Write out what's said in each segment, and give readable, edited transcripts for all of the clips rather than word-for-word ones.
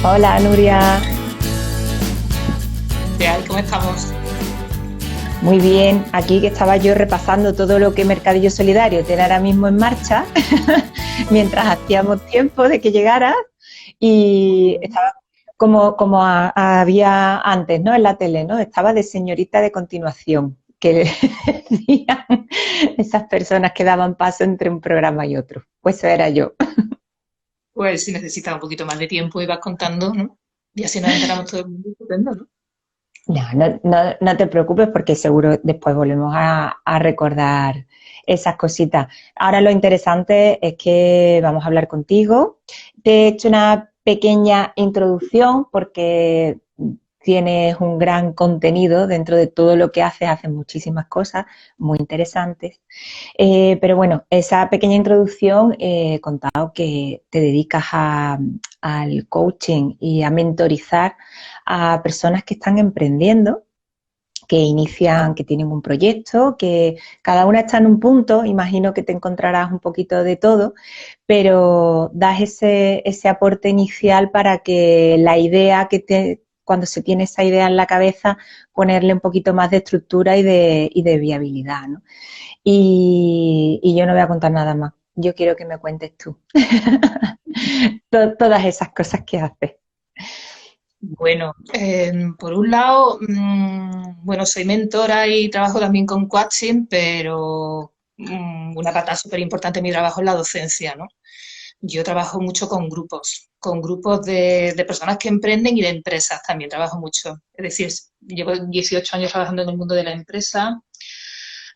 Hola, Nuria. ¿Qué hay? ¿Cómo estamos? Muy bien. Aquí que estaba yo repasando todo lo que Mercadillo Solidario tiene ahora mismo en marcha, mientras hacíamos tiempo de que llegara y estaba había antes, ¿no? En la tele, ¿no? Estaba de señorita de continuación, que decían esas personas que daban paso entre un programa y otro. Pues eso era yo. Pues si necesitas un poquito más de tiempo y vas contando, ¿no? Y así nos enteramos todo el mundo, estupendo, ¿no? No te preocupes porque seguro después volvemos a recordar esas cositas. Ahora lo interesante es que vamos a hablar contigo. Te he hecho una pequeña introducción porque tienes un gran contenido dentro de todo lo que haces muchísimas cosas muy interesantes. Pero bueno, esa pequeña introducción he contado que te dedicas al coaching y a mentorizar a personas que están emprendiendo, que inician, que tienen un proyecto, que cada una está en un punto, imagino que te encontrarás un poquito de todo, pero das ese aporte inicial para que la idea cuando se tiene esa idea en la cabeza, ponerle un poquito más de estructura y de viabilidad, ¿no? Y yo no voy a contar nada más. Yo quiero que me cuentes tú todas esas cosas que haces. Bueno, por un lado, bueno, soy mentora y trabajo también con coaching, pero una pata súper importante de mi trabajo es la docencia, ¿no? Yo trabajo mucho con grupos de personas que emprenden y de empresas también trabajo mucho. Es decir, llevo 18 años trabajando en el mundo de la empresa,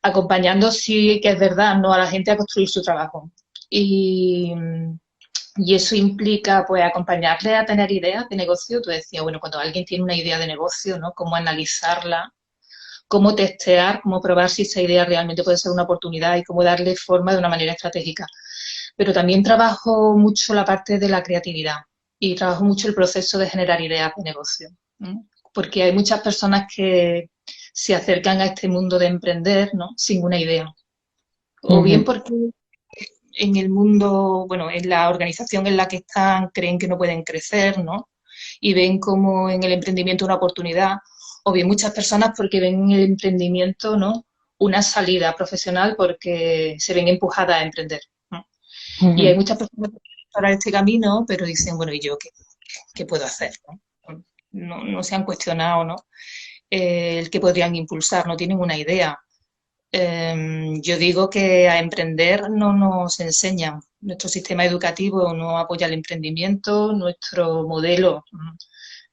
acompañando, sí que es verdad, ¿no? A la gente a construir su trabajo. Y, y eso implica, pues, acompañarle a tener ideas de negocio. Tú decías, bueno, cuando alguien tiene una idea de negocio, ¿no? Cómo analizarla, cómo testear, cómo probar si esa idea realmente puede ser una oportunidad y cómo darle forma de una manera estratégica. Pero también trabajo mucho la parte de la creatividad y trabajo mucho el proceso de generar ideas de negocio. ¿No? Porque hay muchas personas que se acercan a este mundo de emprender, ¿no? Sin una idea. O bien Ujú, porque en el mundo, bueno, en la organización en la que están, creen que no pueden crecer, ¿no? Y ven como en el emprendimiento una oportunidad, o bien muchas personas porque ven en el emprendimiento, ¿no? Una salida profesional porque se ven empujadas a emprender, ¿no? Y hay ujú, muchas personas que quieren explorar este camino, pero dicen, bueno, ¿y yo qué puedo hacer? ¿No? No se han cuestionado, ¿no? El que podrían impulsar, no tienen una idea. Yo digo que a emprender no nos enseñan. Nuestro sistema educativo no apoya el emprendimiento, nuestro modelo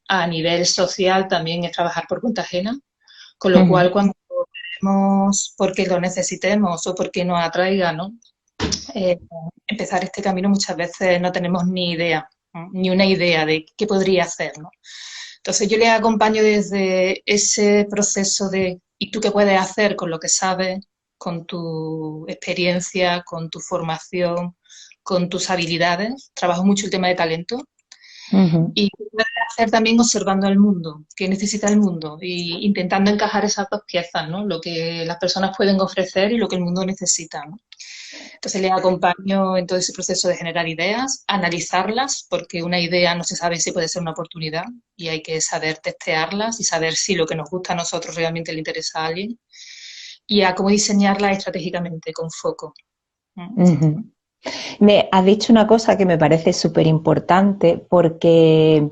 a nivel social también es trabajar por cuenta ajena, con lo ujú, cual cuando vemos porque lo necesitemos o porque nos atraiga, ¿no? Eh, empezar este camino muchas veces no tenemos ni idea, ¿no? Ni una idea de qué podría hacer, ¿no? Entonces yo les acompaño desde ese proceso de ¿y tú qué puedes hacer con lo que sabes, con tu experiencia, con tu formación, con tus habilidades? Trabajo mucho el tema de talento ujú. y qué puedes hacer también observando el mundo, qué necesita el mundo y intentando encajar esas dos piezas, ¿no? Lo que las personas pueden ofrecer y lo que el mundo necesita, ¿no? Entonces les acompaño en todo ese proceso de generar ideas, analizarlas, porque una idea no se sabe si puede ser una oportunidad y hay que saber testearlas y saber si lo que nos gusta a nosotros realmente le interesa a alguien y a cómo diseñarlas estratégicamente, con foco. ¿No? Ujú. Me has dicho una cosa que me parece súper importante porque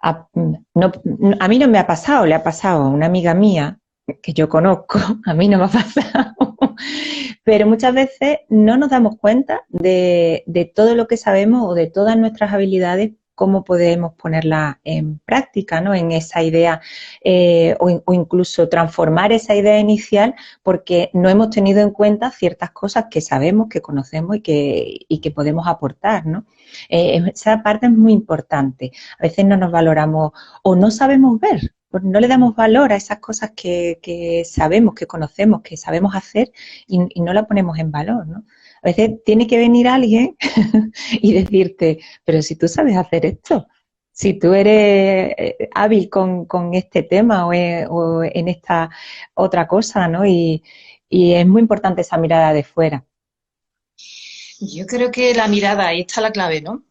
a, no, a mí no me ha pasado, le ha pasado a una amiga mía que yo conozco, a mí no me ha pasado, pero muchas veces no nos damos cuenta de todo lo que sabemos o de todas nuestras habilidades, cómo podemos ponerla en práctica, ¿no? En esa idea o incluso transformar esa idea inicial porque no hemos tenido en cuenta ciertas cosas que sabemos, que conocemos y que podemos aportar, ¿no? Esa parte es muy importante. A veces no nos valoramos o no sabemos ver, pues no le damos valor a esas cosas que sabemos, que conocemos, que sabemos hacer y no la ponemos en valor, ¿no? A veces tiene que venir alguien y decirte, pero si tú sabes hacer esto, si tú eres hábil con este tema o en esta otra cosa, ¿no? Y es muy importante esa mirada de fuera. Yo creo que la mirada, ahí está la clave, ¿no?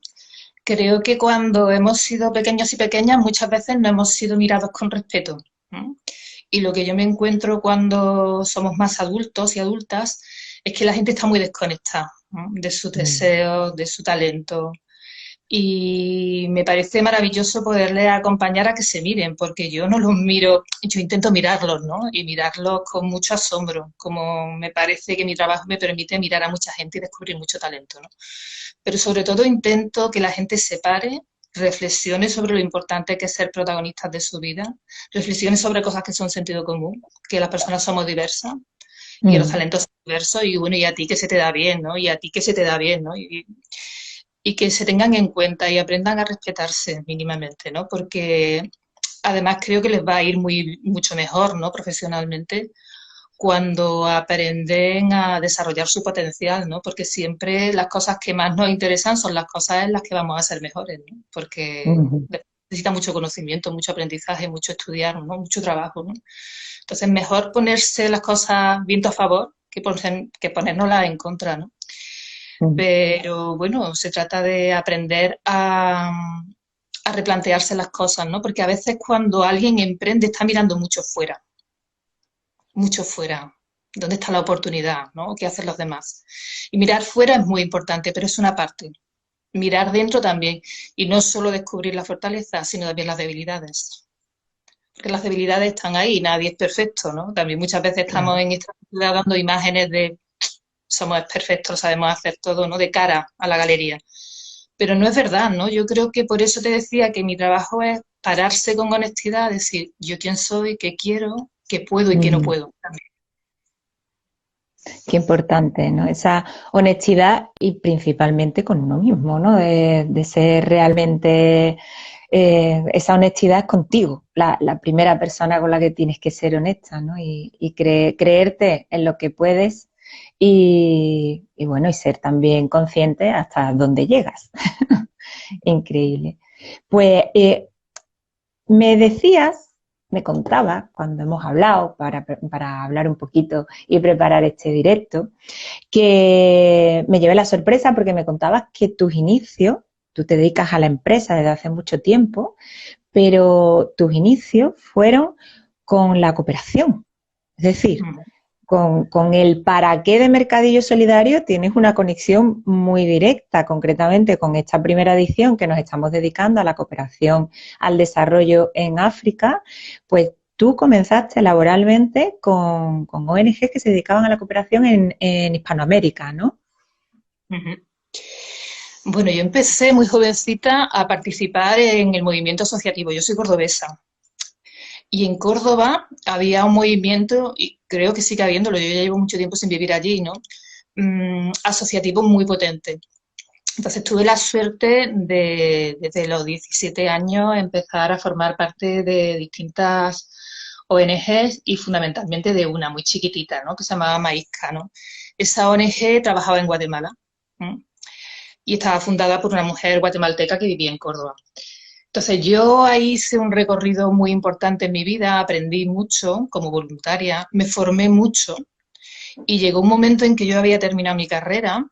Creo que cuando hemos sido pequeños y pequeñas muchas veces no hemos sido mirados con respeto. ¿No? Y lo que yo me encuentro cuando somos más adultos y adultas es que la gente está muy desconectada, ¿no? De sus Mm, deseos, de su talento. Y me parece maravilloso poderles acompañar a que se miren, porque yo no los miro, yo intento mirarlos, ¿no? Y mirarlos con mucho asombro, como me parece que mi trabajo me permite mirar a mucha gente y descubrir mucho talento, ¿no? Pero sobre todo intento que la gente se pare, reflexione sobre lo importante que es ser protagonistas de su vida, reflexione sobre cosas que son sentido común, que las personas somos diversas y que los mm, talentos son diversos y bueno, y a ti que se te da bien, ¿no? Y a ti que se te da bien, ¿no? Y que se tengan en cuenta y aprendan a respetarse mínimamente, ¿no? Porque además creo que les va a ir mucho mejor, ¿no? Profesionalmente cuando aprenden a desarrollar su potencial, ¿no? Porque siempre las cosas que más nos interesan son las cosas en las que vamos a ser mejores, ¿no? Porque mm. necesita mucho conocimiento, mucho aprendizaje, mucho estudiar, ¿no? Mucho trabajo, ¿no? Entonces, mejor ponerse las cosas viento a favor que ponérnoslas en contra, ¿no? Mm. Pero bueno, se trata de aprender a replantearse las cosas, ¿no? Porque a veces cuando alguien emprende está mirando mucho fuera. ¿Dónde está la oportunidad? ¿No? ¿Qué hacen los demás? Y mirar fuera es muy importante, pero es una parte. Mirar dentro también. Y no solo descubrir las fortalezas, sino también las debilidades. Porque las debilidades están ahí, nadie es perfecto, ¿no? También muchas veces estamos Claro. en esta sociedad dando imágenes de somos perfectos, lo sabemos hacer todo, ¿no? De cara a la galería. Pero no es verdad, ¿no? Yo creo que por eso te decía que mi trabajo es pararse con honestidad, decir yo quién soy, qué quiero, qué puedo y qué no Mm. puedo. Qué importante, ¿no? Esa honestidad y principalmente con uno mismo, ¿no? De ser realmente, esa honestidad es contigo, la primera persona con la que tienes que ser honesta, ¿no? Y creerte en lo que puedes y bueno, y ser también consciente hasta dónde llegas. Increíble. Pues me decías, me contabas cuando hemos hablado para hablar un poquito y preparar este directo, que me llevé la sorpresa porque me contabas que tus inicios, tú te dedicas a la empresa desde hace mucho tiempo, pero tus inicios fueron con la cooperación. Es decir, Mm. con el para qué de Mercadillo Solidario tienes una conexión muy directa, concretamente con esta primera edición que nos estamos dedicando a la cooperación al desarrollo en África, pues tú comenzaste laboralmente con ONGs que se dedicaban a la cooperación en Hispanoamérica, ¿no? Ujú. Bueno, yo empecé muy jovencita a participar en el movimiento asociativo. Yo soy cordobesa. Y en Córdoba había un movimiento, y creo que sigue habiéndolo, yo ya llevo mucho tiempo sin vivir allí, ¿no? Asociativo muy potente. Entonces tuve la suerte de, desde los 17 años, empezar a formar parte de distintas ONGs y fundamentalmente de una muy chiquitita, ¿no? Que se llamaba Maízca, ¿no? Esa ONG trabajaba en Guatemala, ¿no? Y estaba fundada por una mujer guatemalteca que vivía en Córdoba. Entonces yo ahí hice un recorrido muy importante en mi vida, aprendí mucho como voluntaria, me formé mucho y llegó un momento en que yo había terminado mi carrera,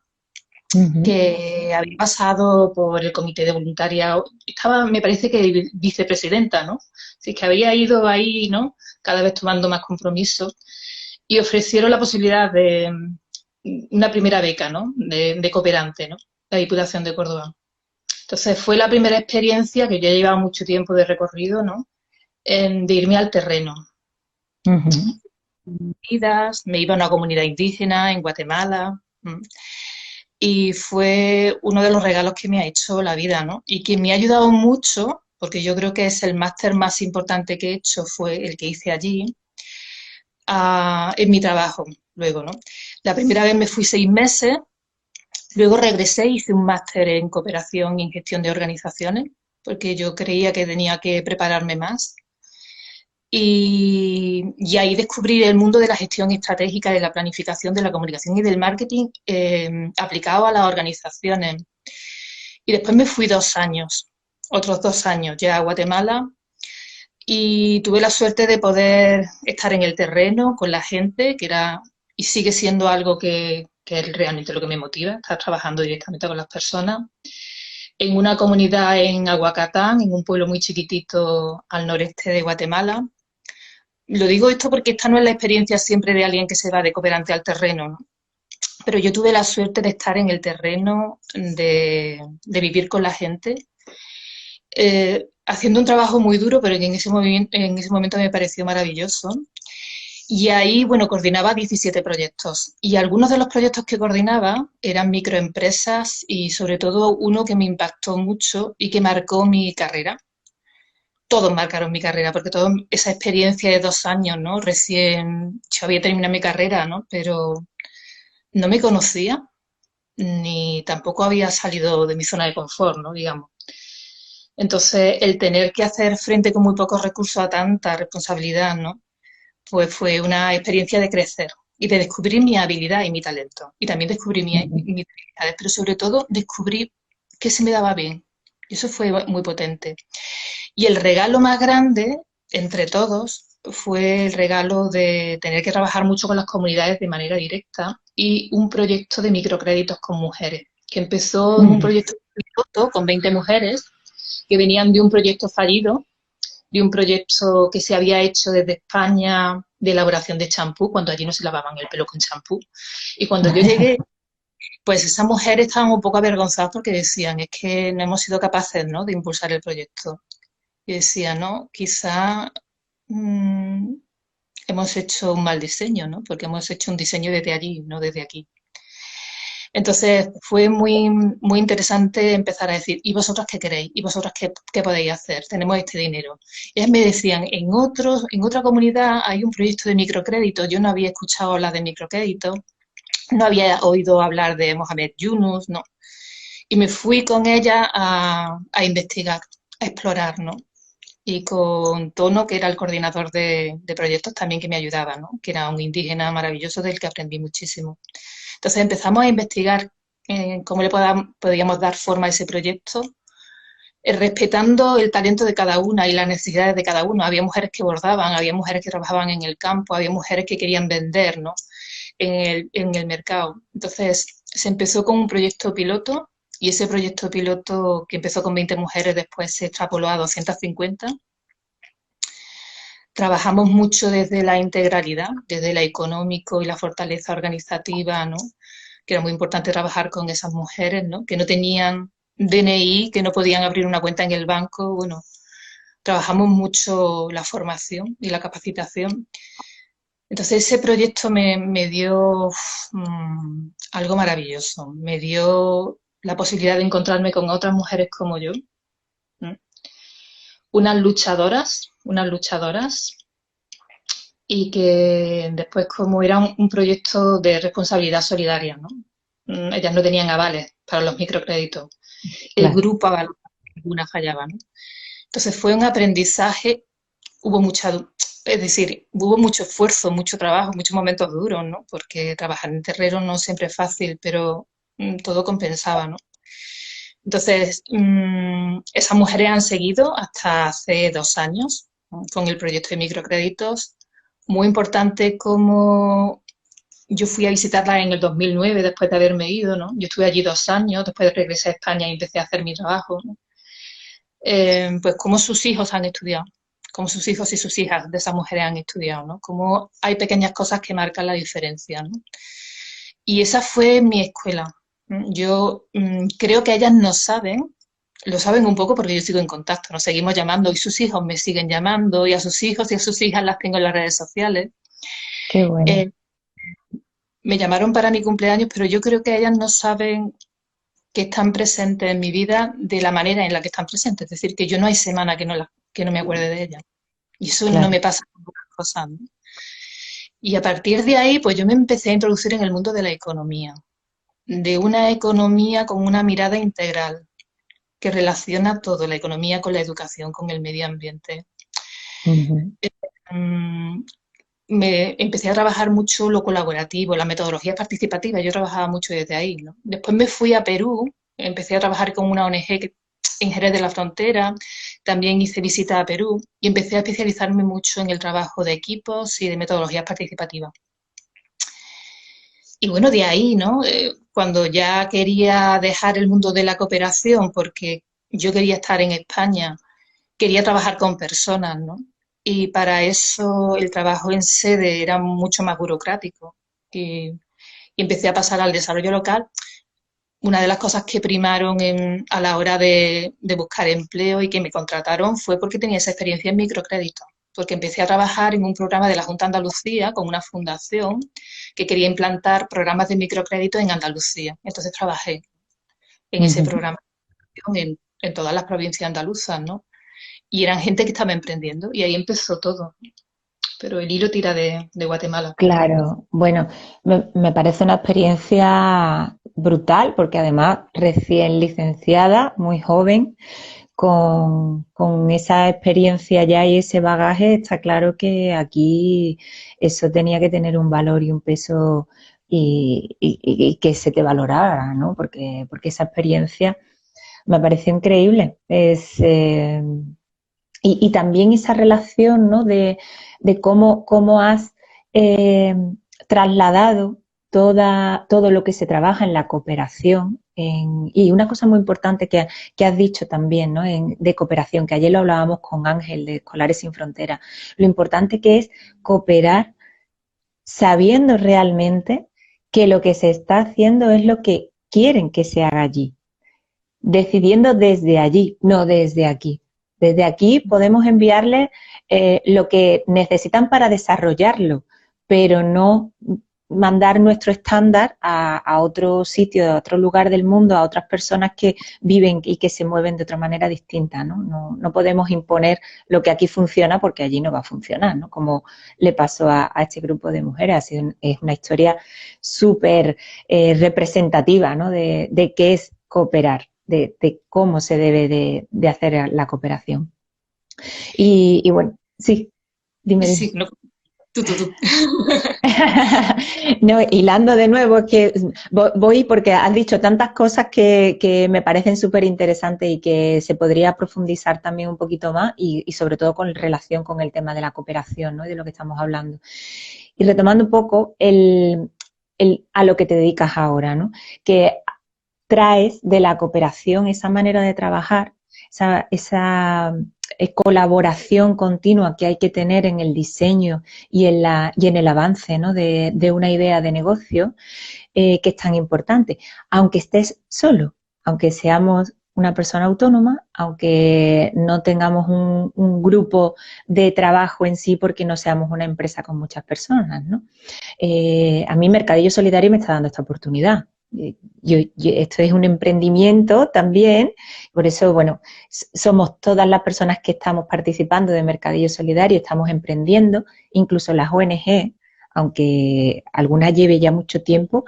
Ujú. que había pasado por el comité de voluntariado, estaba, me parece que vicepresidenta, ¿no? Así que había ido ahí, ¿no? Cada vez tomando más compromisos y ofrecieron la posibilidad de una primera beca, ¿no? De cooperante, ¿no? La Diputación de Córdoba. Entonces fue la primera experiencia que yo llevaba mucho tiempo de recorrido, ¿no? De irme al terreno. Ujú. Me iba a una comunidad indígena en Guatemala. Y fue uno de los regalos que me ha hecho la vida, ¿no? Y que me ha ayudado mucho, porque yo creo que es el máster más importante que he hecho, fue el que hice allí, en mi trabajo luego, ¿no? La primera vez me fui 6 meses, luego regresé y hice un máster en cooperación y en gestión de organizaciones, porque yo creía que tenía que prepararme más. Y ahí descubrí el mundo de la gestión estratégica, de la planificación, de la comunicación y del marketing aplicado a las organizaciones. Y después me fui 2 años, otros 2 años ya a Guatemala y tuve la suerte de poder estar en el terreno con la gente, que era y sigue siendo algo que es realmente lo que me motiva, estar trabajando directamente con las personas. en una comunidad en Aguacatán, en un pueblo muy chiquitito al noreste de Guatemala. Lo digo esto porque esta no es la experiencia siempre de alguien que se va de cooperante al terreno, ¿no? Pero yo tuve la suerte de estar en el terreno, de vivir con la gente, haciendo un trabajo muy duro, pero que en ese momento me pareció maravilloso. Y ahí, bueno, coordinaba 17 proyectos. Y algunos de los proyectos que coordinaba eran microempresas y sobre todo uno que me impactó mucho y que marcó mi carrera. Todos marcaron mi carrera, porque toda esa experiencia de 2 años, ¿no? Recién yo había terminado mi carrera, ¿no? Pero no me conocía ni tampoco había salido de mi zona de confort, ¿no? Digamos. Entonces, el tener que hacer frente con muy pocos recursos a tanta responsabilidad, ¿no? Pues fue una experiencia de crecer y de descubrir mi habilidad y mi talento. Y también descubrí mis habilidades, pero sobre todo descubrí que se me daba bien. Y eso fue muy potente. Y el regalo más grande, entre todos, fue el regalo de tener que trabajar mucho con las comunidades de manera directa y un proyecto de microcréditos con mujeres, que empezó en un Ujú. proyecto piloto con 20 mujeres que venían de un proyecto fallido, de un proyecto que se había hecho desde España de elaboración de champú, cuando allí no se lavaban el pelo con champú. Y cuando yo llegué, pues esas mujeres estaban un poco avergonzadas porque decían, es que no hemos sido capaces, ¿no?, de impulsar el proyecto. Y decía, no, quizá mmm, hemos hecho un mal diseño, ¿no? Porque hemos hecho un diseño desde allí, no desde aquí. Entonces fue muy interesante empezar a decir, ¿y vosotras qué queréis? ¿Y vosotras qué podéis hacer? Tenemos este dinero. Y ellas me decían, en otra comunidad hay un proyecto de microcrédito. Yo no había escuchado hablar de microcrédito, no había oído hablar de Mohamed Yunus, no. Y me fui con ella a investigar, a explorar, ¿no? Y con Tono, que era el coordinador de proyectos también que me ayudaba, ¿no? Que era un indígena maravilloso del que aprendí muchísimo. Entonces empezamos a investigar cómo podíamos dar forma a ese proyecto, respetando el talento de cada una y las necesidades de cada uno. Había mujeres que bordaban, había mujeres que trabajaban en el campo, había mujeres que querían vender, ¿no?, en el mercado. Entonces se empezó con un proyecto piloto y ese proyecto piloto que empezó con 20 mujeres después se extrapoló a 250. Trabajamos mucho desde la integralidad, desde la económico y la fortaleza organizativa, ¿no? Que era muy importante trabajar con esas mujeres, ¿no?, que no tenían DNI, que no podían abrir una cuenta en el banco. Bueno, trabajamos mucho la formación y la capacitación. Entonces ese proyecto me dio algo maravilloso, me dio la posibilidad de encontrarme con otras mujeres como yo, ¿no?, unas luchadoras, y que después, como era un proyecto de responsabilidad solidaria, ¿no? Ellas no tenían avales para los microcréditos. El Claro. grupo avalaba, alguna fallaba, ¿no? Entonces fue un aprendizaje, hubo es decir, hubo mucho esfuerzo, mucho trabajo, muchos momentos duros, ¿no? Porque trabajar en terreno no siempre es fácil, pero todo compensaba, ¿no? Entonces, esas mujeres han seguido hasta hace 2 años, ¿no?, con el proyecto de microcréditos. Muy importante como yo fui a visitarla en el 2009 después de haberme ido, ¿no? Yo estuve allí 2 años, después regresé a España y empecé a hacer mi trabajo, ¿no? Pues cómo sus hijos han estudiado, cómo sus hijos y sus hijas de esas mujeres han estudiado, ¿no? Cómo hay pequeñas cosas que marcan la diferencia, ¿no? Y esa fue mi escuela. Yo creo que ellas no saben, lo saben un poco porque yo sigo en contacto, nos seguimos llamando y sus hijos me siguen llamando y a sus hijos y a sus hijas las tengo en las redes sociales. Qué bueno. Eh, Me llamaron para mi cumpleaños, pero yo creo que ellas no saben que están presentes en mi vida de la manera en la que están presentes. Es decir, que yo no hay semana que no me acuerde de ellas. Y eso no Claro. me pasa con pocas cosas, ¿no? Y a partir de ahí, pues yo me empecé a introducir en el mundo de la economía, de una economía con una mirada integral que relaciona todo, la economía con la educación, con el medio ambiente. Ujú. Mm, Me empecé a trabajar mucho lo colaborativo, la metodología participativa, yo trabajaba mucho desde ahí, ¿no? Después me fui a Perú, empecé a trabajar con una ONG en Jerez de la Frontera, también hice visita a Perú y empecé a especializarme mucho en el trabajo de equipos y de metodologías participativas. y bueno, de ahí, ¿no? Cuando ya quería dejar el mundo de la cooperación, porque yo quería estar en España, quería trabajar con personas, ¿no? Y para eso el trabajo en sede era mucho más burocrático. Y empecé a pasar al desarrollo local. Una de las cosas que primaron a la hora de buscar empleo y que me contrataron fue porque tenía esa experiencia en microcrédito, porque empecé a trabajar en un programa de la Junta de Andalucía con una fundación que quería implantar programas de microcrédito en Andalucía. Entonces trabajé en ese Ujú. programa en todas las provincias andaluzas, ¿no? Y eran gente que estaba emprendiendo y ahí empezó todo. Pero el hilo tira de Guatemala. Claro, bueno, me parece una experiencia brutal porque además recién licenciada, muy joven, con esa experiencia ya y ese bagaje, está claro que aquí eso tenía que tener un valor y un peso y que se te valorara, ¿no? Porque esa experiencia me pareció increíble. Y también esa relación, ¿no? De cómo has eh, trasladado todo lo que se trabaja en la cooperación. Y una cosa muy importante que has dicho también, ¿no? De cooperación, que ayer lo hablábamos con Ángel de Escolares Sin Fronteras, lo importante que es cooperar sabiendo realmente que lo que se está haciendo es lo que quieren que se haga allí, decidiendo desde allí, no desde aquí. Desde aquí podemos enviarles lo que necesitan para desarrollarlo, pero no mandar nuestro estándar a otro sitio, a otro lugar del mundo, a otras personas que viven y que se mueven de otra manera distinta, ¿no? No podemos imponer lo que aquí funciona porque allí no va a funcionar, ¿no? Como le pasó a este grupo de mujeres. Es una historia súper representativa, ¿no? De qué es cooperar, de cómo se debe de hacer la cooperación. Y bueno, sí, dime. Sí, no, tú. No, hilando de nuevo, es que voy porque has dicho tantas cosas que me parecen súper interesantes y que se podría profundizar también un poquito más y sobre todo con relación con el tema de la cooperación, ¿no? Y de lo que estamos hablando. Y retomando un poco a lo que te dedicas ahora, ¿no? Que traes de la cooperación esa manera de trabajar, esa colaboración continua que hay que tener en el diseño y en el avance, ¿no? de una idea de negocio que es tan importante, aunque estés solo, aunque seamos una persona autónoma, aunque no tengamos un grupo de trabajo en sí porque no seamos una empresa con muchas personas, ¿no? A mí Mercadillo Solidario me está dando esta oportunidad. Esto es un emprendimiento también, por eso, bueno, somos todas las personas que estamos participando de Mercadillo Solidario, estamos emprendiendo, incluso las ONG, aunque algunas lleve ya mucho tiempo,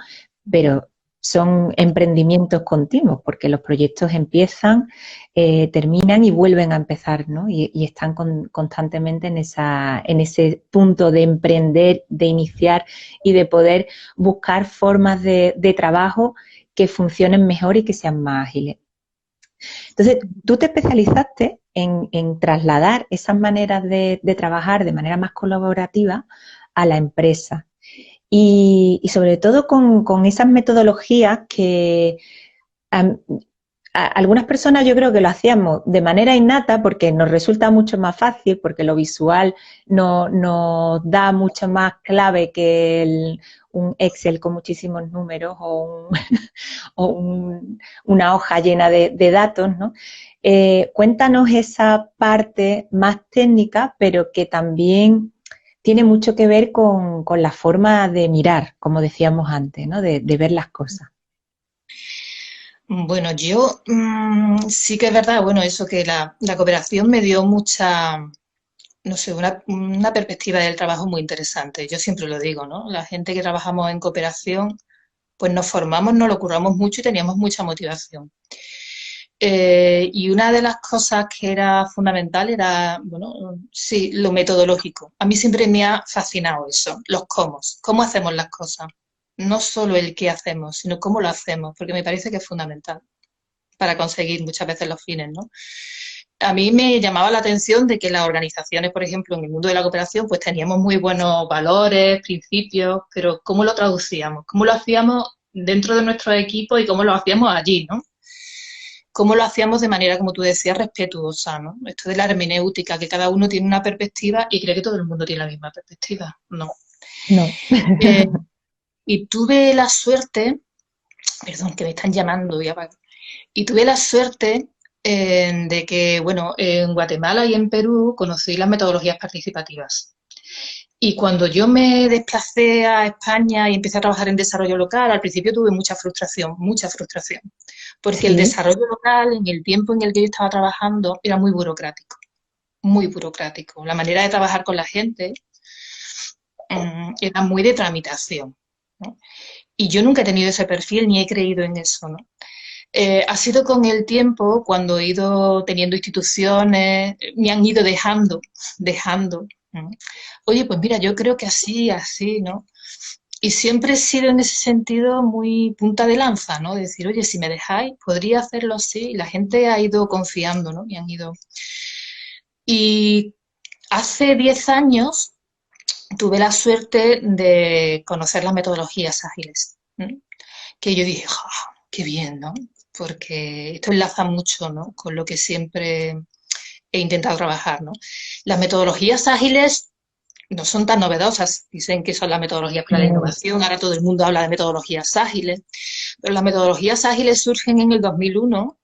pero son emprendimientos continuos, porque los proyectos empiezan, terminan y vuelven a empezar, ¿no? Y están constantemente en ese punto de emprender, de iniciar y de poder buscar formas de trabajo que funcionen mejor y que sean más ágiles. Entonces, tú te especializaste en trasladar esas maneras de trabajar de manera más colaborativa a la empresa y sobre todo con esas metodologías que a, algunas personas yo creo que lo hacíamos de manera innata porque nos resulta mucho más fácil, porque lo visual nos da mucho más clave que un Excel con muchísimos números una hoja llena de datos, ¿no? Cuéntanos esa parte más técnica, pero que también tiene mucho que ver con la forma de mirar, como decíamos antes, ¿no? De ver las cosas. Bueno, yo sí que es verdad, bueno, eso que la cooperación me dio mucha, no sé, una perspectiva del trabajo muy interesante. Yo siempre lo digo, ¿no? La gente que trabajamos en cooperación, pues nos formamos, nos lo curramos mucho y teníamos mucha motivación. Y una de las cosas que era fundamental era, bueno, sí, lo metodológico. A mí siempre me ha fascinado eso, los cómo hacemos las cosas. No solo el qué hacemos, sino cómo lo hacemos, porque me parece que es fundamental para conseguir muchas veces los fines, ¿no? a mí me llamaba la atención de que las organizaciones, por ejemplo, en el mundo de la cooperación, pues teníamos muy buenos valores, principios, pero ¿cómo lo traducíamos? ¿Cómo lo hacíamos dentro de nuestro equipo y cómo lo hacíamos allí, ¿no? ¿Cómo lo hacíamos de manera, como tú decías, respetuosa, ¿no? Esto de la hermenéutica, que cada uno tiene una perspectiva y cree que todo el mundo tiene la misma perspectiva. No. No. Eh, y tuve la suerte, perdón, que me están llamando, ya va. Y tuve la suerte de que, bueno, en Guatemala y en Perú conocí las metodologías participativas. Y cuando yo me desplacé a España y empecé a trabajar en desarrollo local, al principio tuve mucha frustración, porque el Sí. desarrollo local, en el tiempo en el que yo estaba trabajando, era muy burocrático, muy burocrático. La manera de trabajar con la gente era muy de tramitación, ¿no? Y yo nunca he tenido ese perfil ni he creído en eso, ¿no? Ha sido con el tiempo, cuando he ido teniendo instituciones, me han ido dejando. ¿No? Oye, pues mira, yo creo que así, así, ¿no? Y siempre he sido en ese sentido muy punta de lanza, ¿no? De decir, oye, si me dejáis, podría hacerlo así. Y la gente ha ido confiando, ¿no? Y han ido. Y hace 10 años tuve la suerte de conocer las metodologías ágiles, ¿no? Que yo dije, ¡ah, qué bien, ¿no? Porque esto enlaza mucho, ¿no? Con lo que siempre he intentado trabajar, ¿no? Las metodologías ágiles no son tan novedosas, dicen que son las metodologías para la No. innovación, ahora todo el mundo habla de metodologías ágiles, pero las metodologías ágiles surgen en el 2001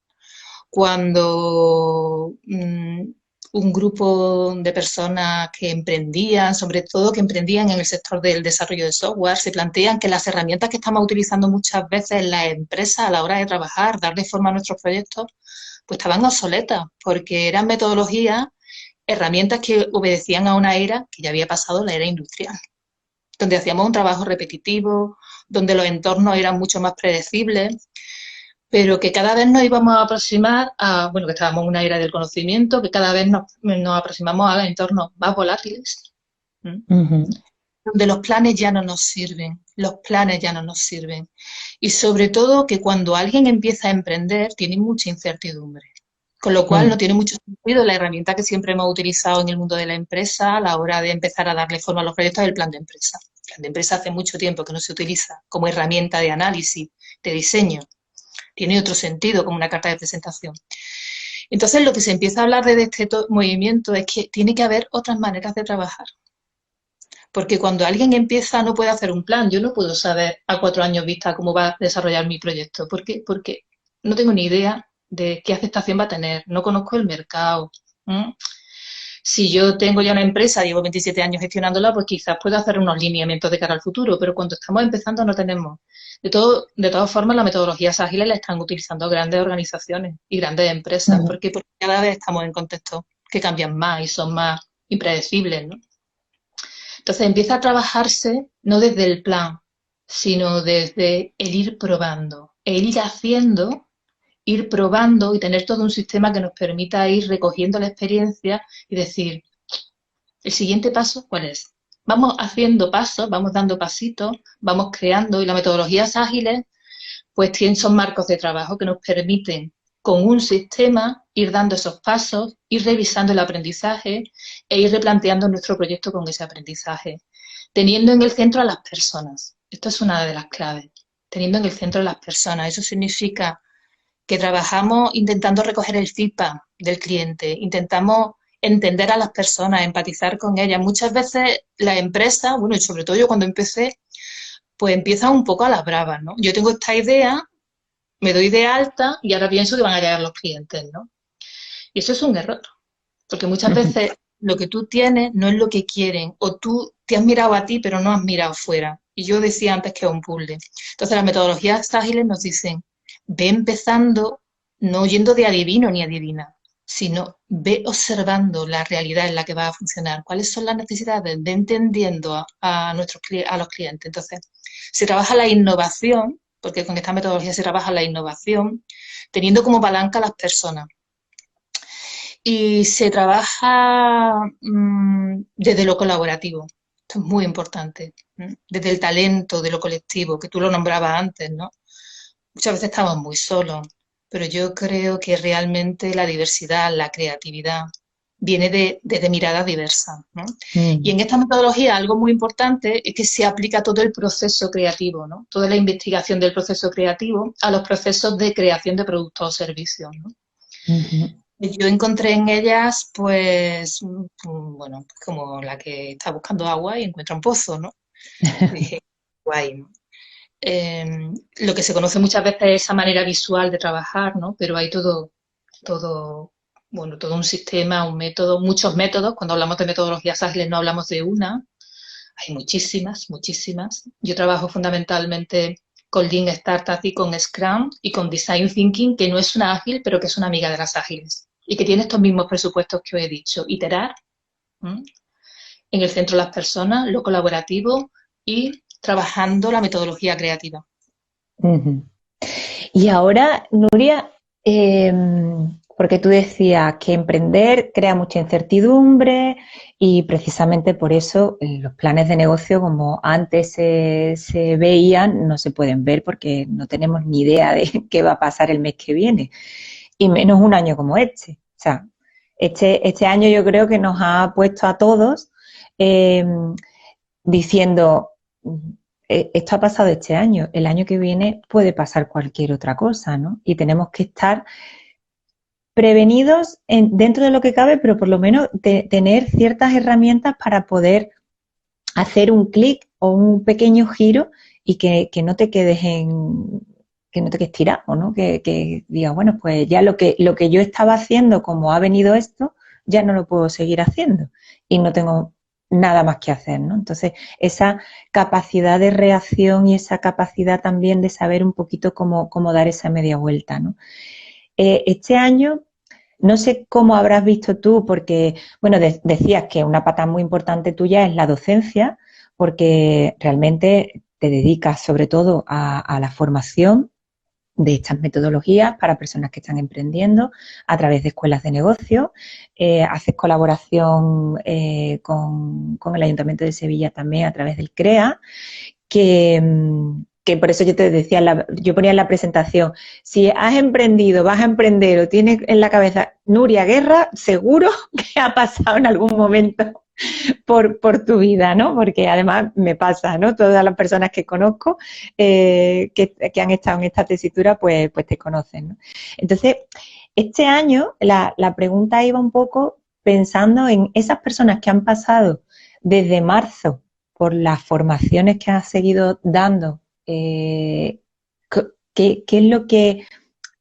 cuando un grupo de personas que emprendían, sobre todo que emprendían en el sector del desarrollo de software, se plantean que las herramientas que estamos utilizando muchas veces en las empresas a la hora de trabajar, darle forma a nuestros proyectos, pues estaban obsoletas, porque eran metodologías, herramientas que obedecían a una era que ya había pasado, la era industrial, donde hacíamos un trabajo repetitivo, donde los entornos eran mucho más predecibles, pero que cada vez nos íbamos a aproximar a, bueno, que estábamos en una era del conocimiento, que cada vez nos aproximamos a entornos más volátiles, ¿m? Ujú. Donde los planes ya no nos sirven, los planes ya no nos sirven. Y sobre todo que cuando alguien empieza a emprender tiene mucha incertidumbre, con lo cual no Mm. tiene mucho sentido la herramienta que siempre hemos utilizado en el mundo de la empresa a la hora de empezar a darle forma a los proyectos, el plan de empresa. El plan de empresa hace mucho tiempo que no se utiliza como herramienta de análisis, de diseño, tiene otro sentido como una carta de presentación. Entonces, lo que se empieza a hablar de este movimiento es que tiene que haber otras maneras de trabajar. Porque cuando alguien empieza no puede hacer un plan. Yo no puedo saber a 4 años vista cómo va a desarrollar mi proyecto. ¿Por qué? Porque no tengo ni idea de qué aceptación va a tener. No conozco el mercado. ¿Mm? Si yo tengo ya una empresa, llevo 27 años gestionándola, pues quizás pueda hacer unos lineamientos de cara al futuro, pero cuando estamos empezando no tenemos. De todas formas, las metodologías ágiles las están utilizando grandes organizaciones y grandes empresas. Mm. ¿Por qué? Porque cada vez estamos en contextos que cambian más y son más impredecibles, ¿no? Entonces empieza a trabajarse no desde el plan, sino desde el ir probando, el ir haciendo, ir probando y tener todo un sistema que nos permita ir recogiendo la experiencia y decir, el siguiente paso, ¿cuál es? Vamos haciendo pasos, vamos dando pasitos, vamos creando y las metodologías ágiles pues son marcos de trabajo que nos permiten con un sistema ir dando esos pasos, ir revisando el aprendizaje e ir replanteando nuestro proyecto con ese aprendizaje, teniendo en el centro a las personas. Esto es una de las claves, teniendo en el centro a las personas. Eso significa que trabajamos intentando recoger el feedback del cliente, intentamos entender a las personas, empatizar con ellas. Muchas veces la empresa, bueno, y sobre todo yo cuando empecé, pues empieza un poco a las bravas, ¿no? Yo tengo esta idea, me doy de alta y ahora pienso que van a llegar los clientes, ¿no? Y eso es un error, porque muchas veces lo que tú tienes no es lo que quieren, o tú te has mirado a ti pero no has mirado fuera. Y yo decía antes que es un puzzle. Entonces las metodologías ágiles nos dicen, ve empezando, no yendo de adivino ni adivina, sino ve observando la realidad en la que va a funcionar, cuáles son las necesidades, ve entendiendo a los clientes. Entonces, se trabaja la innovación, porque con esta metodología se trabaja la innovación, teniendo como palanca a las personas. Y se trabaja desde lo colaborativo. Esto es muy importante. Desde el talento, de lo colectivo, que tú lo nombrabas antes, ¿no? Muchas veces estamos muy solos, pero yo creo que realmente la diversidad, la creatividad, viene de miradas diversas, ¿no? Y Mm, en esta metodología algo muy importante es que se aplica todo el proceso creativo, ¿no? Toda la investigación del proceso creativo a los procesos de creación de productos o servicios, ¿no? ujú. Yo encontré en ellas, pues, bueno, como la que está buscando agua y encuentra un pozo, ¿no? Y dije, guay, ¿no? Eh, lo que se conoce muchas veces es esa manera visual de trabajar, ¿no? Pero hay todo, bueno, todo un sistema, un método, muchos métodos. Cuando hablamos de metodologías ágiles no hablamos de una, hay muchísimas, muchísimas. Yo trabajo fundamentalmente con Lean Startup y con Scrum y con Design Thinking, que no es una ágil, pero que es una amiga de las ágiles y que tiene estos mismos presupuestos que os he dicho. Iterar, ¿m? En el centro las personas, lo colaborativo y trabajando la metodología creativa. Ujú. Y ahora, Nuria, porque tú decías que emprender crea mucha incertidumbre y precisamente por eso los planes de negocio como antes se veían no se pueden ver porque no tenemos ni idea de qué va a pasar el mes que viene y menos un año como este. O sea, este año yo creo que nos ha puesto a todos eh, diciendo, esto ha pasado este año, el año que viene puede pasar cualquier otra cosa, ¿no? Y tenemos que estar prevenidos dentro de lo que cabe, pero por lo menos tener ciertas herramientas para poder hacer un clic o un pequeño giro y que no te quedes que no te quedes tirado, ¿no? Que digas, bueno, pues ya lo que yo estaba haciendo, como ha venido esto, ya no lo puedo seguir haciendo y no tengo nada más que hacer, ¿no? Entonces, esa capacidad de reacción y esa capacidad también de saber un poquito cómo dar esa media vuelta, ¿no? Este año, no sé cómo habrás visto tú, porque, bueno, decías que una pata muy importante tuya es la docencia, porque realmente te dedicas sobre todo a la formación de estas metodologías para personas que están emprendiendo a través de escuelas de negocio. Haces colaboración con el Ayuntamiento de Sevilla también a través del CREA que por eso yo te decía, yo ponía en la presentación, si has emprendido, vas a emprender o tienes en la cabeza Nuria Guerra, seguro que ha pasado en algún momento por tu vida, ¿no? Porque además me pasa, ¿no? Todas las personas que conozco que han estado en esta tesitura, pues te conocen, ¿no? Entonces, este año la pregunta iba un poco pensando en esas personas que han pasado desde marzo por las formaciones que has seguido dando, ¿qué es lo que